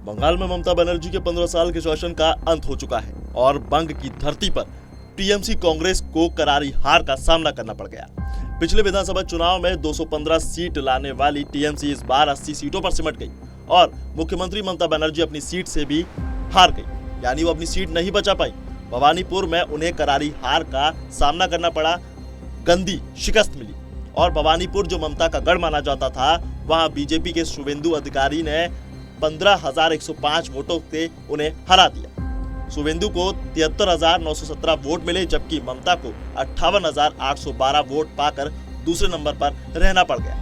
बंगाल में ममता बनर्जी के 15 साल के शासन का अंत हो चुका है और बंग की धरती पर टीएमसी कांग्रेस को करारी हार का सामना करना पड़ गया। पिछले विधानसभा चुनाव में 215 सीट लाने वाली टीएमसी इस बार 80 सीटों पर सिमट गई और मुख्यमंत्री ममता बनर्जी अपनी सीट से भी हार गई, यानी वो अपनी सीट नहीं बचा पाई। भवानीपुर में उन्हें करारी हार का सामना करना पड़ा, गंदी शिकस्त मिली और भवानीपुर जो ममता का गढ़ माना जाता था, वहां बीजेपी के शुभेंदु अधिकारी ने 15,105 वोटों से उन्हें हरा दिया। शुभेंदु को 73,917 वोट मिले, जबकि ममता को 58,812 वोट पाकर दूसरे नंबर पर रहना पड़ गया।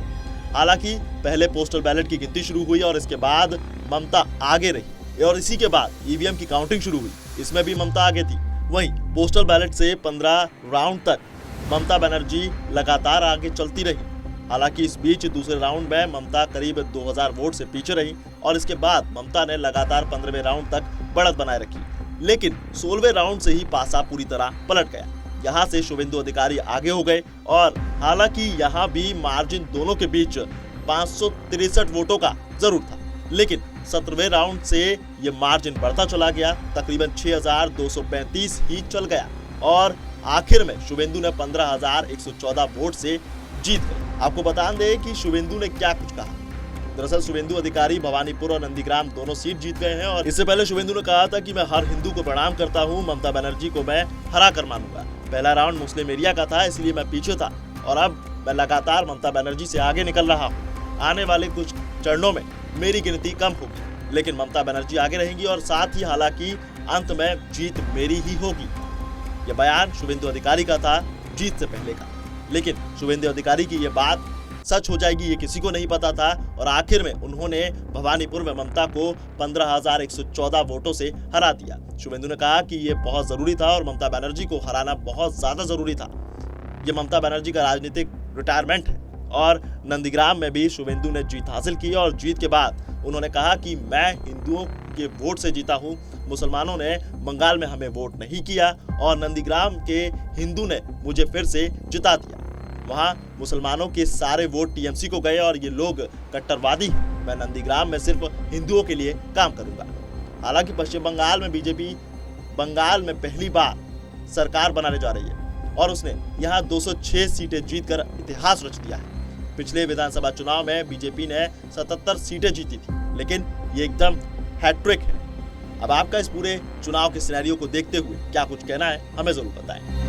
हालांकि पहले पोस्टल बैलेट की गिनती शुरू हुई और इसके बाद ममता आगे रही और इसी के बाद ईवीएम की काउंटिंग शुरू हुई, इसमें भी ममता आगे थी। वहीं पोस्टल बैलेट से 15 राउंड तक ममता बनर्जी लगातार आगे चलती रही। हालांकि इस बीच दूसरे राउंड में ममता करीब 2000 वोट से पीछे रही और इसके बाद ममता ने लगातार 15वें राउंड तक बढ़त बनाए रखी, लेकिन 16वें राउंड से ही पासा पूरी तरह पलट गया। यहां से शुभेंदु अधिकारी आगे हो गए और हालांकि यहां भी मार्जिन दोनों के बीच 563 वोटों का जरूर था, लेकिन 17वें राउंड से ये मार्जिन बढ़ता चला गया, तकरीबन 6235 ही चल गया और आखिर में शुभेंदु ने 15,114 वोट से जीत गए। आपको बता दें कि शुभेंदु ने क्या कुछ कहा। दरअसल शुभेंदु अधिकारी भवानीपुर और नंदीग्राम दोनों सीट जीत गए हैं और इससे पहले शुभेंदु ने कहा था कि मैं हर हिंदू को प्रणाम करता हूं, ममता बनर्जी को मैं हरा कर मानूंगा। पहला राउंड मुस्लिम एरिया का था, इसलिए मैं पीछे था और अब मैं लगातार ममता बनर्जी से आगे निकल रहा हूँ। आने वाले कुछ चरणों में मेरी गिनती कम होगी, लेकिन ममता बनर्जी आगे रहेंगी और साथ ही हालांकि अंत में जीत मेरी ही होगी। यह बयान शुभेंदु अधिकारी का था जीत से पहले का, लेकिन शुभेंदु अधिकारी की यह बात सच हो जाएगी ये किसी को नहीं पता था और आखिर में उन्होंने भवानीपुर में ममता को 15,114 वोटों से हरा दिया। शुभेंदु ने कहा कि ये बहुत जरूरी था और ममता बनर्जी को हराना बहुत ज्यादा जरूरी था। ये ममता बनर्जी का राजनीतिक रिटायरमेंट है और नंदीग्राम में भी शुभेंदु ने जीत हासिल की और जीत के बाद उन्होंने कहा कि मैं हिंदुओं के वोट से जीता हूं, मुसलमानों ने बंगाल में हमें वोट नहीं किया और नंदीग्राम के हिंदू ने मुझे फिर से जिता दिया। वहां मुसलमानों के सारे वोट टीएमसी को गए और ये लोग कट्टरवादी हैं। मैं नंदीग्राम में सिर्फ हिंदुओं के लिए काम करूंगा। हालांकि पश्चिम बंगाल में बीजेपी बंगाल में पहली बार सरकार बनाने जा रही है और उसने यहां 206 सीटें जीतकर इतिहास रच दिया है। पिछले विधानसभा चुनाव में बीजेपी ने 77 सीटें जीती थी, लेकिन ये एकदम हैट्रिक है। अब आपका इस पूरे चुनाव के सिनेरियो को देखते हुए क्या कुछ कहना है, हमें जरूर बताएं।